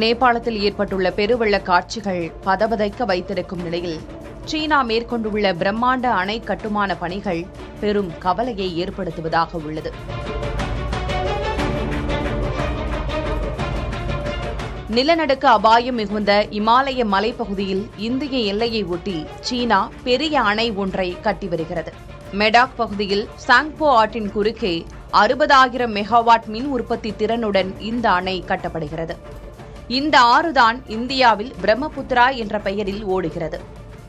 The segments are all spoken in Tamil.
நேபாளத்தில் ஏற்பட்டுள்ள பெருவெள்ள காட்சிகள் பதபதைக்க வைத்திருக்கும் நிலையில் சீனா மேற்கொண்டுள்ள பிரம்மாண்ட அணை கட்டுமான பணிகள் பெரும் கவலையை ஏற்படுத்துவதாக உள்ளது. நிலநடுக்க அபாயம் மிகுந்த இமாலய மலைப்பகுதியில் இந்திய எல்லையை ஒட்டி சீனா பெரிய அணை ஒன்றை கட்டி வருகிறது. மெடாக் பகுதியில் சாங்போ ஆற்றின் குறுக்கே 60,000 மெகாவாட் மின் உற்பத்தி திறனுடன் இந்த அணை கட்டப்படுகிறது. இந்த ஆறுதான் இந்தியாவில் பிரம்மபுத்திரா என்ற பெயரில் ஓடுகிறது.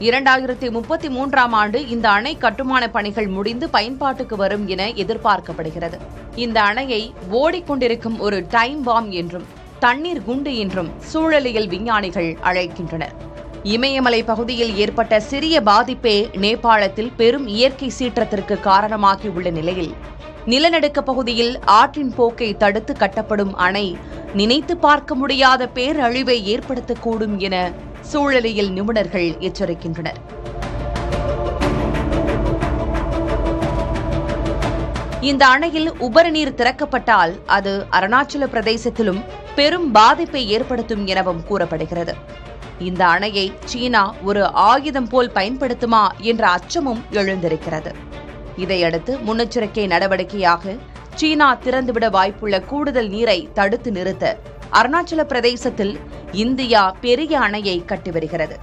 2033ஆம் ஆண்டு இந்த அணை கட்டுமான பணிகள் முடிந்து பயன்பாட்டுக்கு வரும் என எதிர்பார்க்கப்படுகிறது. இந்த அணையை ஓடிக்கொண்டிருக்கும் ஒரு டைம் பாம் என்றும் தண்ணீர் குண்டு என்றும் சூழலியல் விஞ்ஞானிகள் அழைக்கின்றனர். இமயமலை பகுதியில் ஏற்பட்ட சிறிய பாதிப்பே நேபாளத்தில் பெரும் இயற்கை சீற்றத்திற்கு காரணமாகியுள்ள நிலையில் நிலநடுக்க பகுதியில் ஆற்றின் போக்கை தடுத்து கட்டப்படும் அணை நினைத்து பார்க்க முடியாத பேரழிவை ஏற்படுத்தக்கூடும் என சூழலியல் நிபுணர்கள் எச்சரிக்கின்றனர். இந்த அணையில் உபரி நீர் திறக்கப்பட்டால் அது அருணாச்சல பிரதேசத்திலும் பெரும் பாதிப்பை ஏற்படுத்தும் எனவும் கூறப்படுகிறது. இந்த அணையை சீனா ஒரு ஆயுதம் போல் பயன்படுத்துமா என்ற அச்சமும் எழுந்திருக்கிறது. இதையடுத்து முன்னெச்சரிக்கை நடவடிக்கையாக சீனா திறந்துவிட வாய்ப்புள்ள கூடுதல் நீரை தடுத்து நிறுத்த அருணாச்சல பிரதேசத்தில் இந்தியா பெரிய அணையை கட்டி வருகிறது.